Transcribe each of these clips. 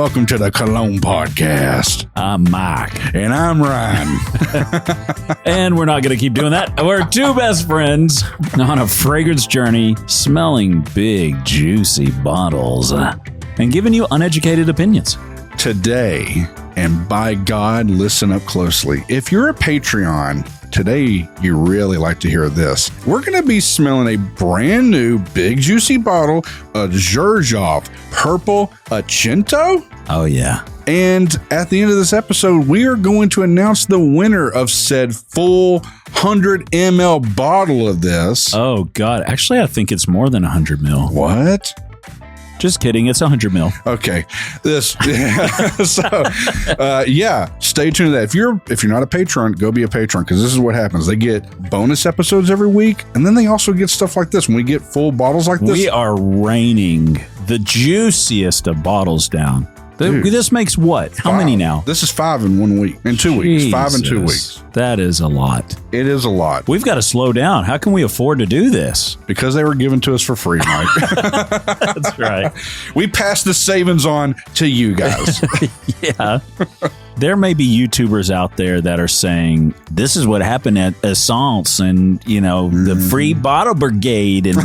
welcome to the Cologne podcast. I'm Mike. And I'm Ryan. And we're not going to keep doing that. We're two best friends on a fragrance journey, smelling big, juicy bottles and giving you uneducated opinions. Today, and by God, listen up closely. If you're a Patreon, today you really like to hear this. We're going to be smelling a brand new big juicy bottle of Xerjoff Purple Accento. Oh, yeah. And at the end of this episode, we are going to announce the winner of said full 100 ml bottle of this. Oh, God. Actually, I think it's more than 100 mil. What? Just kidding. It's 100 mil. Okay. Stay tuned to that. If you're not a patron, go be a patron, because this is what happens. They get bonus episodes every week, and then they also get stuff like this. When we get full bottles like this, we are raining the juiciest of bottles down. Dude, this makes what? How many now? This is 5 in 1 week. In 2 weeks. 5 in 2 weeks. That is a lot. It is a lot. We've got to slow down. How can we afford to do this? Because they were given to us for free, Mike. That's right. We passed the savings on to you guys. Yeah. There may be YouTubers out there that are saying, this is what happened at Accento and, the free bottle brigade. And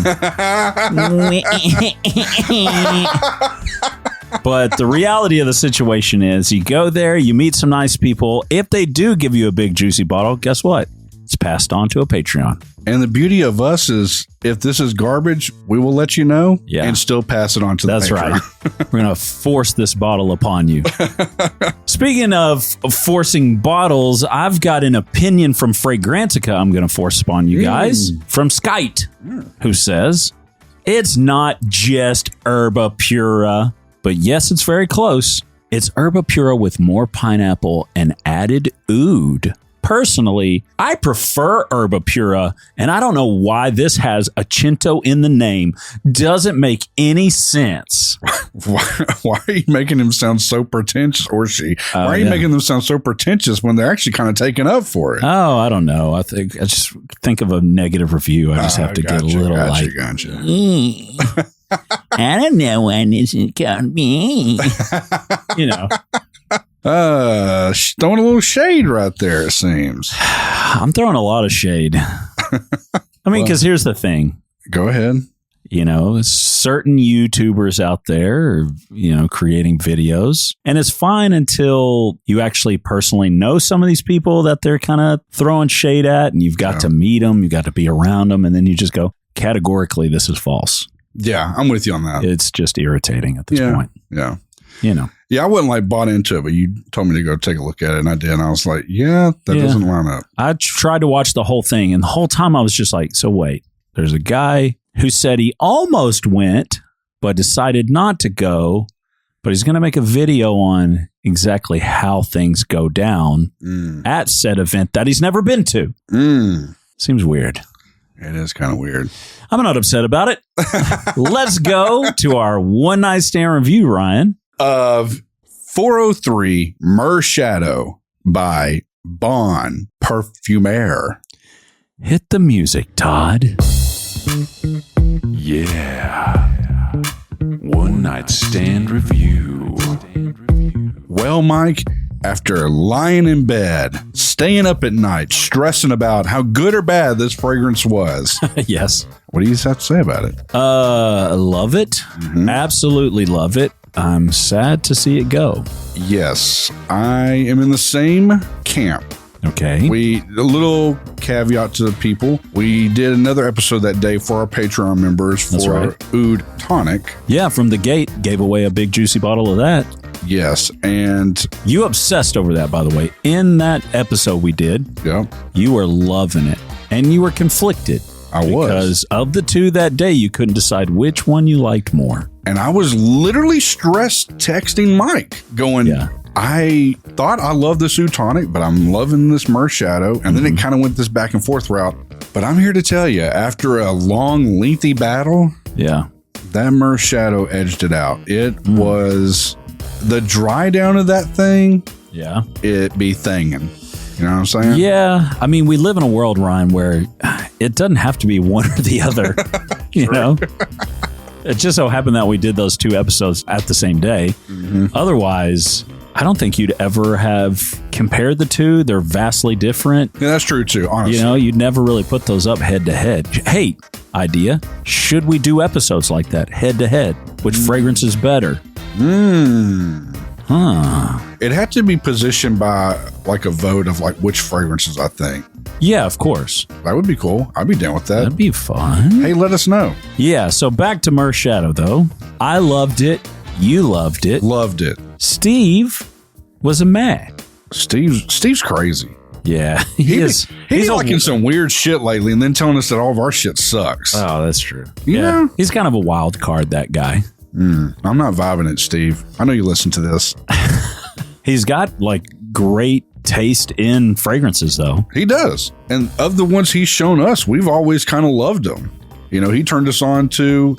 But the reality of the situation is you go there, you meet some nice people. If they do give you a big juicy bottle, guess what? It's passed on to a Patreon. And the beauty of us is if this is garbage, we will let you know and still pass it on to the Patreon. That's right. We're going to force this bottle upon you. Speaking of forcing bottles, I've got an opinion from Fragrantica I'm going to force upon you guys. From Skite, who says, it's not just Erba Pura. But yes, it's very close. It's Erba Pura with more pineapple and added oud. Personally, I prefer Erba Pura, and I don't know why this has Accento in the name. Doesn't make any sense. Why are you making them sound so pretentious, or she? Why are you making them sound so pretentious when they're actually kind of taking up for it? Oh, I don't know. I just think of a negative review. I just have to get a little Gotcha. I don't know when this is going to be. Throwing a little shade right there, it seems. I'm throwing a lot of shade. I mean, because here's the thing. Go ahead. Certain YouTubers out there are, creating videos. And it's fine until you actually personally know some of these people that they're kind of throwing shade at. And you've got to meet them. You've got to be around them. And then you just go, categorically, this is false. Yeah, I'm with you on that. It's just irritating at this point. Yeah. Yeah, I wasn't bought into it, but you told me to go take a look at it, and I did. And I was like, that doesn't line up. I tried to watch the whole thing, and the whole time I was just like, so wait, there's a guy who said he almost went, but decided not to go, but he's going to make a video on exactly how things go down at said event that he's never been to. Seems weird. It is kind of weird. I'm not upset about it. Let's go to our one night stand review, Ryan. Of 403 Myrrh Shadow by Bon Parfumeur. Hit the music, Todd. Yeah. One night stand review. Well, Mike, after lying in bed, staying up at night, stressing about how good or bad this fragrance was. Yes. What do you have to say about it? Love it. Absolutely love it. I'm sad to see it go. Yes, I am in the same camp. Okay. A little caveat to the people. We did another episode that day for our Patreon members for Oud Tonic. Yeah, from the gate, gave away a big juicy bottle of that. Yes, and you obsessed over that, by the way. In that episode we did, you were loving it, and you were conflicted. I was. Because of the two that day, you couldn't decide which one you liked more. And I was literally stressed texting Mike, going, I thought I loved this Oud Tonic, but I'm loving this Myrrh Shadow. And then it kind of went this back and forth route. But I'm here to tell you, after a long, lengthy battle, that Myrrh Shadow edged it out. It was the dry down of that thing. Yeah. It be thinging. You know what I'm saying? Yeah. I mean, we live in a world, Ryan, where it doesn't have to be one or the other, you know? It just so happened that we did those 2 episodes at the same day. Otherwise, I don't think you'd ever have compared the 2. They're vastly different. Yeah, that's true too, honestly. You know, you'd never really put those up head to head. Hey, idea. Should we do episodes like that, head to head? Which fragrance is better? It had to be positioned by like a vote of like which fragrances I think. Yeah, of course. That would be cool. I'd be down with that. That'd be fun. Hey, let us know. Yeah, so back to Myrrh Shadow, though. I loved it. You loved it. Loved it. Steve was a meh. Steve's crazy. Yeah, he is. He's liking some weird shit lately and then telling us that all of our shit sucks. Oh, that's true. Yeah. He's kind of a wild card, that guy. I'm not vibing it, Steve. I know you listen to this. He's got like great taste in fragrances, though. He does. And of the ones he's shown us, we've always kind of loved them. You know, he turned us on to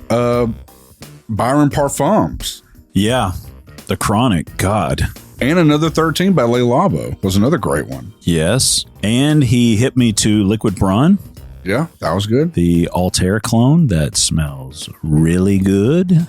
Byron Parfums. Yeah. The Chronic. God. And Another 13 by Le Labo was another great one. Yes. And he hit me to Liquid Braun. Yeah, that was good. The Altair clone that smells really good.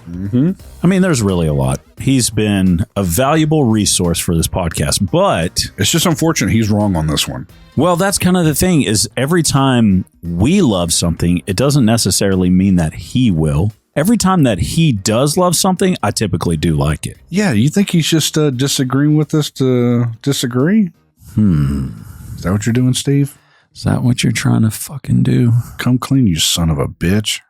I mean, there's really a lot. He's been a valuable resource for this podcast, but It's just unfortunate he's wrong on this one. well, that's kind of the thing is every time we love something, it doesn't necessarily mean that he will. Every time that he does love something, I typically do like it. Yeah, you think he's just disagreeing with us to disagree? Is that what you're doing, Steve? Is that what you're trying to fucking do? Come clean, you son of a bitch.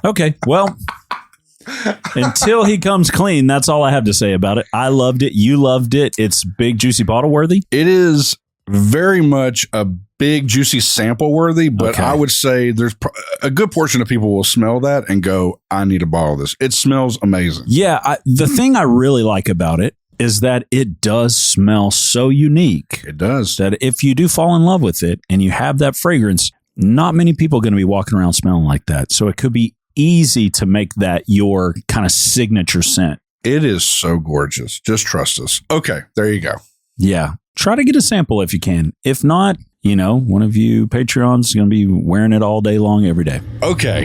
Okay, well, until he comes clean, that's all I have to say about it. I loved it. You loved it. It's big, juicy, bottle worthy. It is very much a big, juicy sample worthy, but Okay. I would say there's a good portion of people will smell that and go, I need a bottle of this. It smells amazing. Yeah, the thing I really like about it is that it does smell so unique It does. that if you do fall in love with it and you have that fragrance, not many people are going to be walking around smelling like that. So it could be easy to make that your kind of signature scent. It is so gorgeous. Just trust us. Okay, there you go. Yeah. Try to get a sample if you can. If not, you know, one of you Patreons is going to be wearing it all day long, every day. Okay.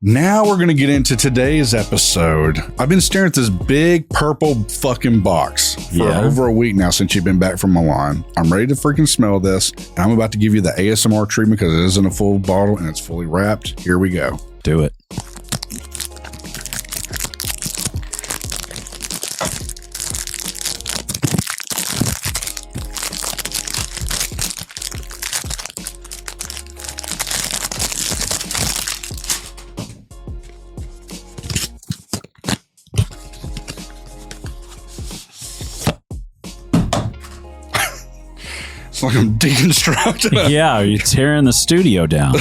Now we're going to get into today's episode. I've been staring at this big purple fucking box for over a week now since you've been back from Milan. I'm ready to freaking smell this. And I'm about to give you the ASMR treatment because it isn't a full bottle and it's fully wrapped. Here we go. Do it. It's like I'm deconstructing. Yeah, you're tearing the studio down.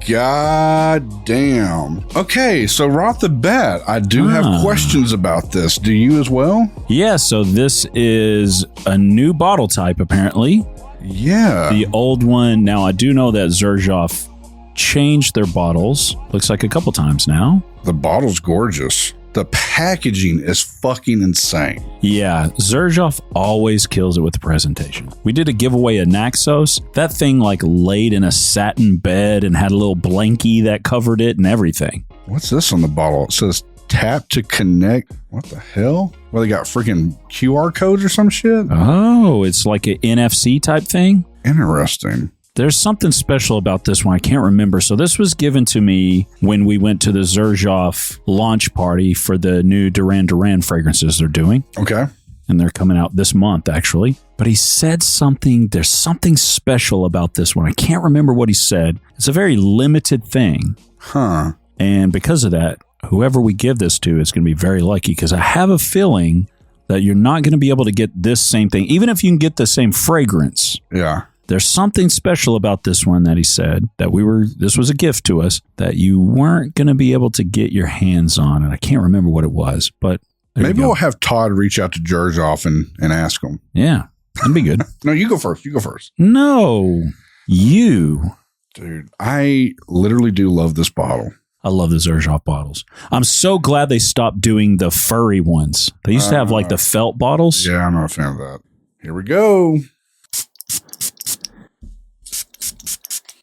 God damn. Okay, so right off the bat, I do have questions about this. Do you as well? Yeah, so this is a new bottle type, apparently. Yeah. The old one, now I do know that Xerjoff changed their bottles. Looks like a couple times now. The bottle's gorgeous. The packaging is fucking insane. Yeah, Xerjoff always kills it with the presentation. We did a giveaway of Naxos. That thing like laid in a satin bed and had a little blankie that covered it and everything. What's this on the bottle? It says tap to connect. What the hell? Well, they got freaking QR codes or some shit? Oh, it's like an NFC type thing? Interesting. There's something special about this one. I can't remember. So this was given to me when we went to the Xerjoff launch party for the new Duran Duran fragrances they're doing. Okay. And they're coming out this month, actually. But he said something. There's something special about this one. I can't remember what he said. It's a very limited thing. Huh. And because of that, whoever we give this to is going to be very lucky because I have a feeling that you're not going to be able to get this same thing. Even if you can get the same fragrance. Yeah. There's something special about this one that he said that this was a gift to us that you weren't going to be able to get your hands on. And I can't remember what it was, but maybe we'll have Todd reach out to Xerjoff and ask him. Yeah, that'd be good. No, you go first. You go first. No, you. Dude, I literally do love this bottle. I love the Xerjoff bottles. I'm so glad they stopped doing the furry ones. They used to have like the felt bottles. Yeah, I'm not a fan of that. Here we go.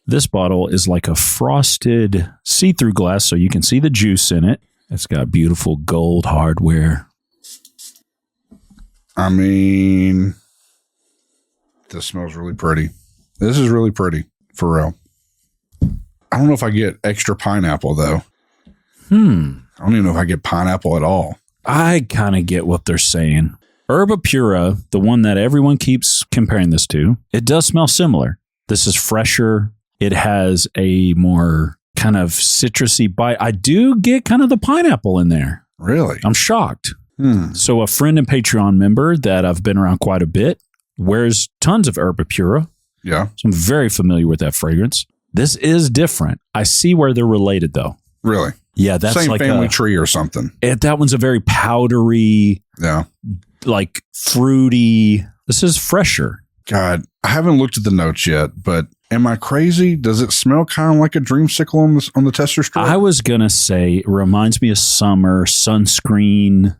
This bottle is like a frosted see-through glass, so you can see the juice in it. It's got beautiful gold hardware. I mean, this smells really pretty. This is really pretty, for real. I don't know if I get extra pineapple, though. I don't even know if I get pineapple at all. I kind of get what they're saying. Erba Pura, the one that everyone keeps comparing this to, it does smell similar. This is fresher. It has a more kind of citrusy bite. I do get kind of the pineapple in there. Really? I'm shocked. So a friend and Patreon member that I've been around quite a bit wears tons of Erba Pura. Yeah. So I'm very familiar with that fragrance. This is different. I see where they're related, though. Really? Yeah, that's same like family tree or something. That one's a very powdery, like fruity. This is fresher. God, I haven't looked at the notes yet, but am I crazy? Does it smell kind of like a dreamsicle on the tester strip? I was gonna say it reminds me of summer sunscreen.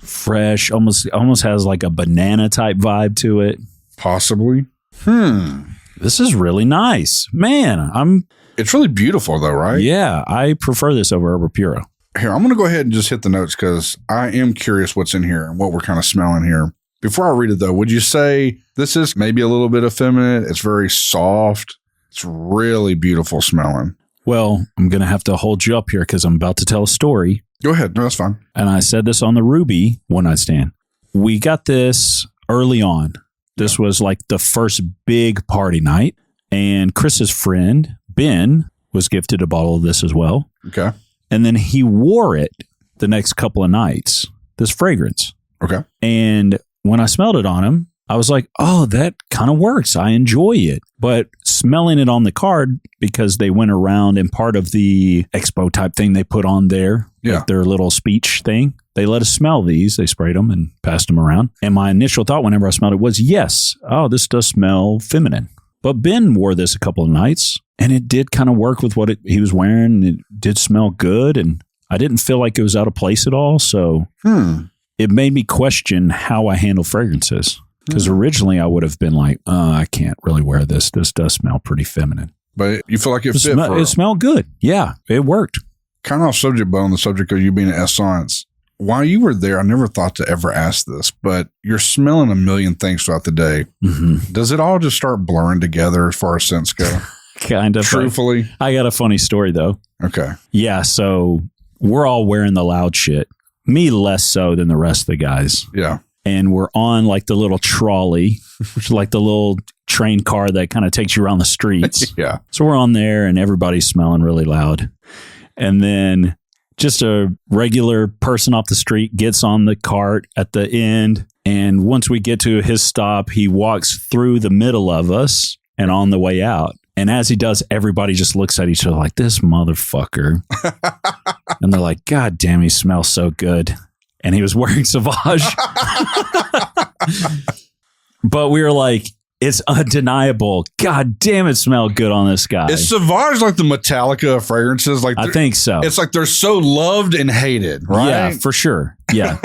Fresh, almost has like a banana type vibe to it. Possibly. This is really nice, man. It's really beautiful, though, right? Yeah, I prefer this over Erba Pura. Here, I'm going to go ahead and just hit the notes because I am curious what's in here and what we're kind of smelling here. Before I read it, though, would you say this is maybe a little bit effeminate? It's very soft. It's really beautiful smelling. Well, I'm going to have to hold you up here because I'm about to tell a story. Go ahead. No, that's fine. And I said this on the Ruby one night stand. We got this early on. This was like the first big party night. And Chris's friend, Ben, was gifted a bottle of this as well. Okay. And then he wore it the next couple of nights, this fragrance. Okay. And when I smelled it on him, I was like, oh, that kind of works. I enjoy it. But smelling it on the card, because they went around and part of the expo type thing they put on there, like their little speech thing, they let us smell these. They sprayed them and passed them around. And my initial thought whenever I smelled it was, yes, oh, this does smell feminine. But Ben wore this a couple of nights, and it did kind of work with what he was wearing. It did smell good, and I didn't feel like it was out of place at all. So it made me question how I handle fragrances. Because originally I would have been like, I can't really wear this. This does smell pretty feminine. But you feel like it fit it smelled good. Yeah, it worked. Kind of off subject, but on the subject of you being at Essence, while you were there, I never thought to ever ask this, but you're smelling a million things throughout the day. Does it all just start blurring together as far as scents go? Kind of. Truthfully? I got a funny story, though. Okay. Yeah, so we're all wearing the loud shit. Me less so than the rest of the guys. Yeah. And we're on like the little trolley, which is like the little train car that kind of takes you around the streets. Yeah. So we're on there and everybody's smelling really loud. And then just a regular person off the street gets on the cart at the end. And once we get to his stop, he walks through the middle of us and on the way out. And as he does, everybody just looks at each other like, this motherfucker. And they're like, God damn, he smells so good. And he was wearing Sauvage. But we were like, it's undeniable. God damn, it smelled good on this guy. Is Sauvage like the Metallica of fragrances? Like I think so. It's like they're so loved and hated, right? Yeah, for sure. Yeah.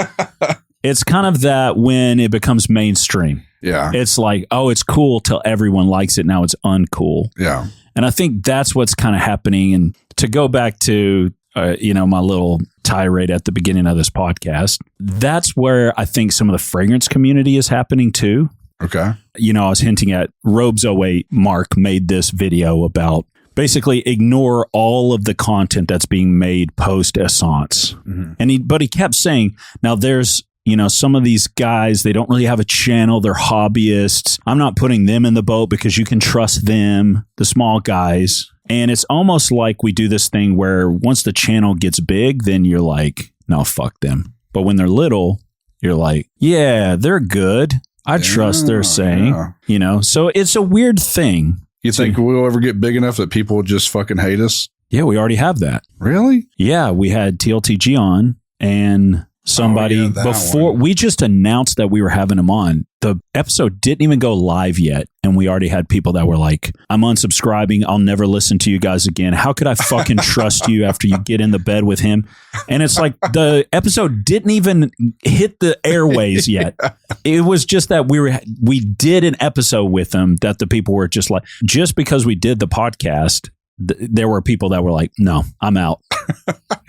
It's kind of that when it becomes mainstream. Yeah. It's like, oh, it's cool till everyone likes it. Now it's uncool. Yeah. And I think that's what's kind of happening. And to go back to, my little tirade at the beginning of this podcast, that's where I think some of the fragrance community is happening too. Okay. I was hinting at Robes08. Mark made this video about basically ignore all of the content that's being made post Essence. But he kept saying, now there's, some of these guys, they don't really have a channel. They're hobbyists. I'm not putting them in the boat because you can trust them, the small guys. And it's almost like we do this thing where once the channel gets big, then you're like, no, fuck them. But when they're little, you're like, yeah, they're good. I trust they're saying, so it's a weird thing. You think we'll ever get big enough that people will just fucking hate us? Yeah, we already have that. Really? Yeah, we had TLTG on and somebody before we just announced that we were having him on. the episode didn't even go live yet. And we already had people that were like, I'm unsubscribing. I'll never listen to you guys again. How could I fucking trust you after you get in the bed with him? And it's like the episode didn't even hit the airways yet. It was just that we did an episode with them that the people were just like, just because we did the podcast, there were people that were like, no, I'm out.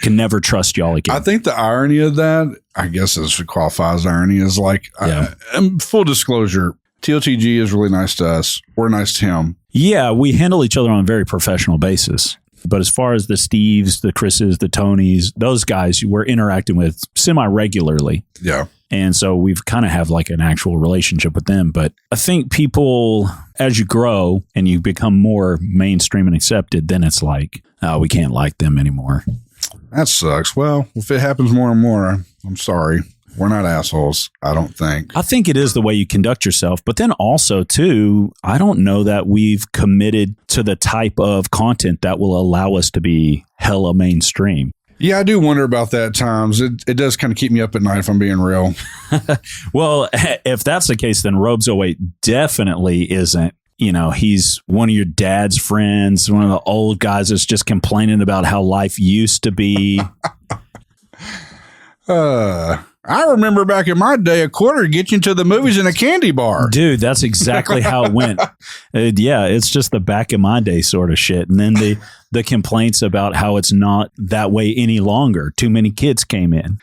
Can never trust y'all again. I think the irony of that, I guess this qualifies irony, is like, full disclosure, TLTG is really nice to us. We're nice to him. Yeah, we handle each other on a very professional basis. But as far as the Steves, the Chris's, the Tonys, those guys we're interacting with semi-regularly. Yeah. And so we've kind of have like an actual relationship with them. But I think people, as you grow and you become more mainstream and accepted, then it's like, oh, we can't like them anymore. That sucks. Well, if it happens more and more, I'm sorry. We're not assholes, I don't think. I think it is the way you conduct yourself. But then also, too, I don't know that we've committed to the type of content that will allow us to be hella mainstream. Yeah, I do wonder about that at times. It does kind of keep me up at night, if I'm being real. Well, if that's the case, then Robes 08 definitely isn't. You know, he's one of your dad's friends, one of the old guys that's just complaining about how life used to be. I remember back in my day, a quarter get you into the movies in a candy bar. Dude, that's exactly how it went. Yeah, it's just the back in my day sort of shit. And then the complaints about how it's not that way any longer. Too many kids came in.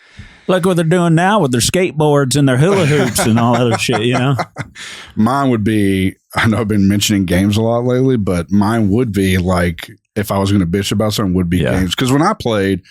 Look what they're doing now with their skateboards and their hula hoops and all that other shit, you know? Mine would be, I know I've been mentioning games a lot lately, but mine would be like, if I was going to bitch about something, would be games. Because when I played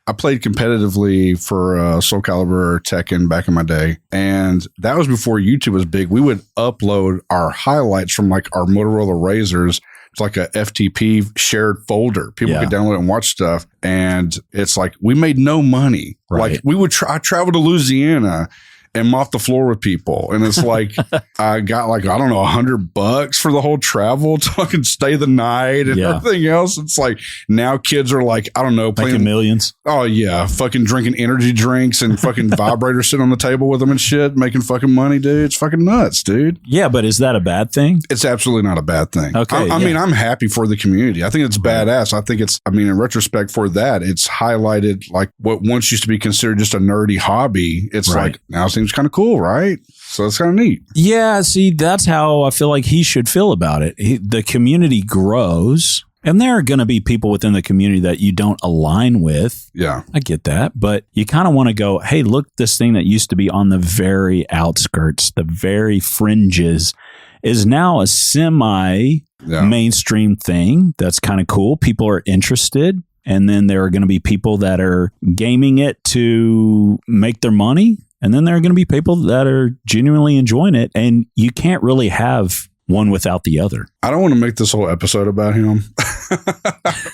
competitively for Soul Calibur or Tekken back in my day, and that was before YouTube was big. We would upload our highlights from like our Motorola Razrs. It's like a FTP shared folder. People could download it and watch stuff. And it's like, we made no money. Right. Like we would I traveled to Louisiana and mop the floor with people. And it's like, I got like, I don't know, $100 for the whole travel to fucking stay the night and everything else. It's like, now kids are like, I don't know, playing millions. Oh yeah. Fucking drinking energy drinks and fucking vibrators sitting on the table with them and shit, making fucking money, dude. It's fucking nuts, dude. Yeah. But is that a bad thing? It's absolutely not a bad thing. Okay. I mean, I'm happy for the community. I think it's badass. I think it's, I mean, in retrospect for that, it's highlighted like what once used to be considered just a nerdy hobby. It's like, now it seems kind of cool, right? So it's kind of neat. Yeah, see, that's how I feel like he should feel about it. The community grows, and there are going to be people within the community that you don't align with. Yeah. I get that. But you kind of want to go, hey, look, this thing that used to be on the very outskirts, the very fringes, is now a semi-mainstream thing. That's kind of cool. People are interested. And then there are going to be people that are gaming it to make their money. And then there are going to be people that are genuinely enjoying it. And you can't really have one without the other. I don't want to make this whole episode about him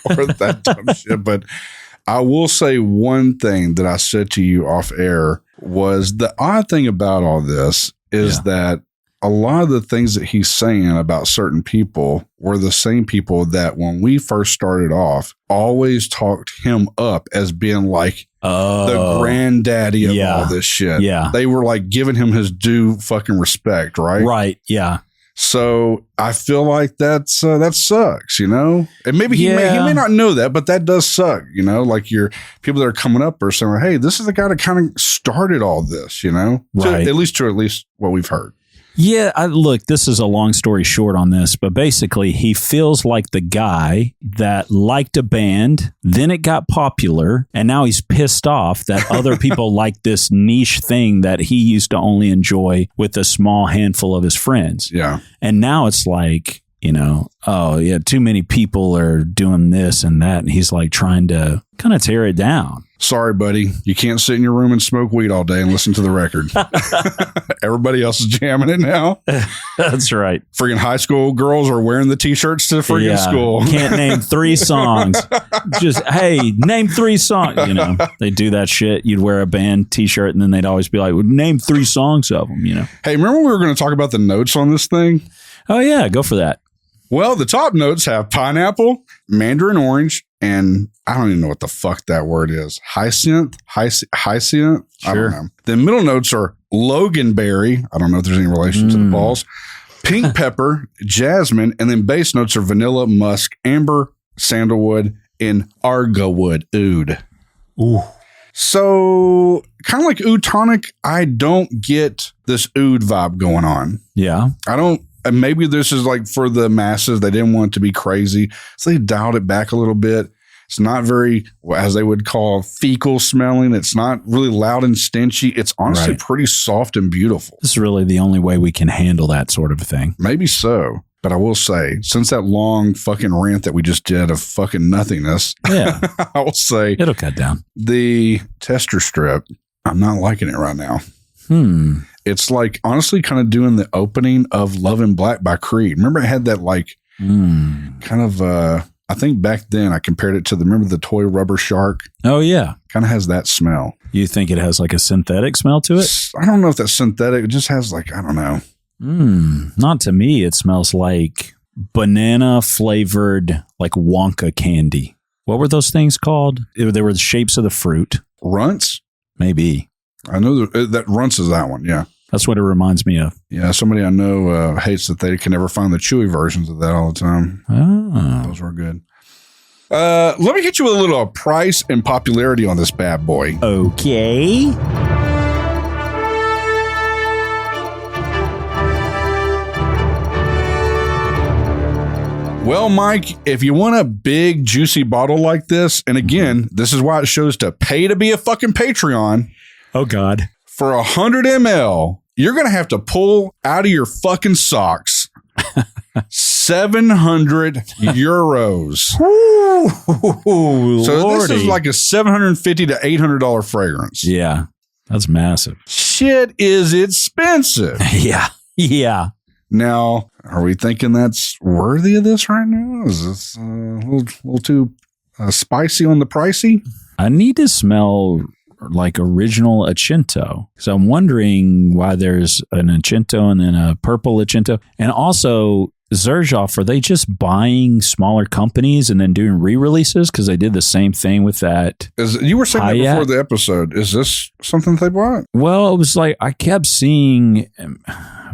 or that dumb shit, but I will say one thing that I said to you off air was the odd thing about all this is that a lot of the things that he's saying about certain people were the same people that when we first started off always talked him up as being like the granddaddy of all this shit. Yeah. They were like giving him his due fucking respect, right? Right. Yeah. So I feel like that sucks, you know? And maybe he may not know that, but that does suck, you know? Like your people that are coming up are saying, hey, this is the guy that kind of started all this, you know? Right. To at least what we've heard. Yeah, look, this is a long story short on this, but basically he feels like the guy that liked a band, then it got popular, and now he's pissed off that other people like this niche thing that he used to only enjoy with a small handful of his friends. Yeah. And now it's like, you know, oh, yeah, too many people are doing this and that, and he's like trying to kind of tear it down. Sorry, buddy. You can't sit in your room and smoke weed all day and listen to the record. Everybody else is jamming it now. That's right. Friggin' high school girls are wearing the T-shirts to friggin' school. Can't name 3 songs. Just, hey, name 3 songs. You know, they do that shit. You'd wear a band T-shirt and then they'd always be like, well, name 3 songs of them, you know. Hey, remember we were going to talk about the notes on this thing? Oh, yeah. Go for that. Well, the top notes have pineapple, mandarin orange, and I don't even know what the fuck that word is. Hyacinth? Sure. I don't know. The middle notes are loganberry. I don't know if there's any relation to the balls. Pink pepper, jasmine, and then base notes are vanilla, musk, amber, sandalwood, and agarwood oud. Ooh. So kind of like oud tonic, I don't get this oud vibe going on. Yeah. I don't. And maybe this is like for the masses. They didn't want it to be crazy, so they dialed it back a little bit. It's not very, as they would call, fecal smelling. It's not really loud and stinchy. It's honestly pretty soft and beautiful. This is really the only way we can handle that sort of thing. Maybe so. But I will say, since that long fucking rant that we just did of fucking nothingness, Yeah. I will say It'll cut down. the tester strip, I'm not liking it right now. It's like, honestly, kind of doing the opening of Love in Black by Creed. Remember, it had that like kind of, I think back then I compared it to remember the toy rubber shark? Oh, yeah. Kind of has that smell. You think it has like a synthetic smell to it? I don't know if that's synthetic. It just has like, I don't know. Not to me. It smells like banana flavored, like Wonka candy. What were those things called? They were the shapes of the fruit. Runts? Maybe. I know that Runts is that one. Yeah. That's what it reminds me of. Yeah. Somebody I know hates that they can never find the chewy versions of that all the time. Oh. Those were good. Let me hit you with a little price and popularity on this bad boy. Okay. Well, Mike, if you want a big, juicy bottle like this, and again, this is why it shows to pay to be a fucking Patreon. Oh, God. For 100 ml, you're going to have to pull out of your fucking socks 700 euros. Ooh, So Lordy. this is like a $750 to $800 fragrance. Yeah, that's massive. Shit is expensive. Yeah. Yeah. Now, are we thinking that's worthy of this right now? Is this a little too spicy on the pricey? I need to smell like original Accento. So I'm wondering why there's an Accento and then a purple Accento. And also, Xerjoff, are they just buying smaller companies and then doing re-releases? Because they did the same thing with that. You were saying that before the episode. Is this something they bought? Well, it was like I kept seeing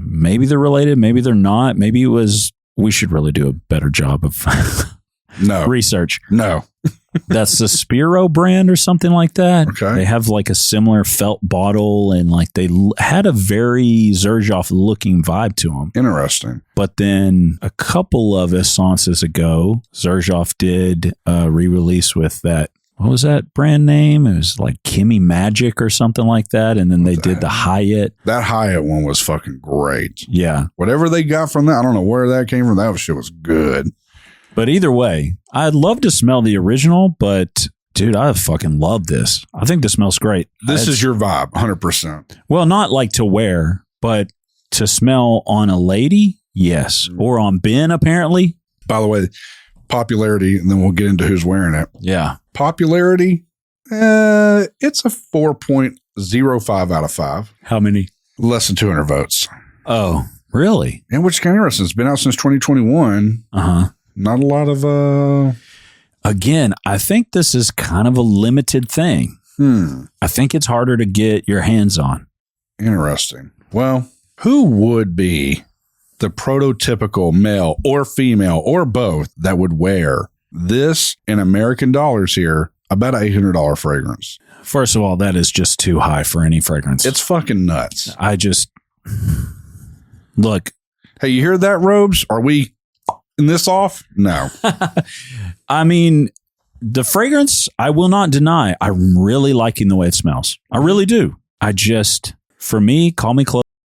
maybe they're related, maybe they're not. Maybe it was, we should really do a better job of research. No. That's the Spiro brand or something like that. Okay. They have like a similar felt bottle and like they had a very Xerjoff looking vibe to them. Interesting. But then a couple of essences ago, Xerjoff did a re-release with that. What was that brand name? It was like Kimmy Magic or something like that. And then they did the Hyatt. That Hyatt one was fucking great. Yeah. Whatever they got from that, I don't know where that came from. That shit was good. But either way, I'd love to smell the original, but dude, I fucking love this. I think this smells great. This is your vibe, 100%. Well, not like to wear, but to smell on a lady, yes. Or on Ben, apparently. By the way, popularity, and then we'll get into who's wearing it. Yeah. Popularity, it's a 4.05 out of 5. How many? Less than 200 votes. Oh, really? And which is kind of interesting. It's been out since 2021. Uh-huh. Not a lot of... Again, I think this is kind of a limited thing. I think it's harder to get your hands on. Interesting. Well, who would be the prototypical male or female or both that would wear this in American dollars here, about $800 fragrance? First of all, that is just too high for any fragrance. It's fucking nuts. Look. Hey, you hear that, Robes? Are we in this off? No. I mean, the fragrance, I will not deny. I'm really liking the way it smells. I really do. For me, call me close.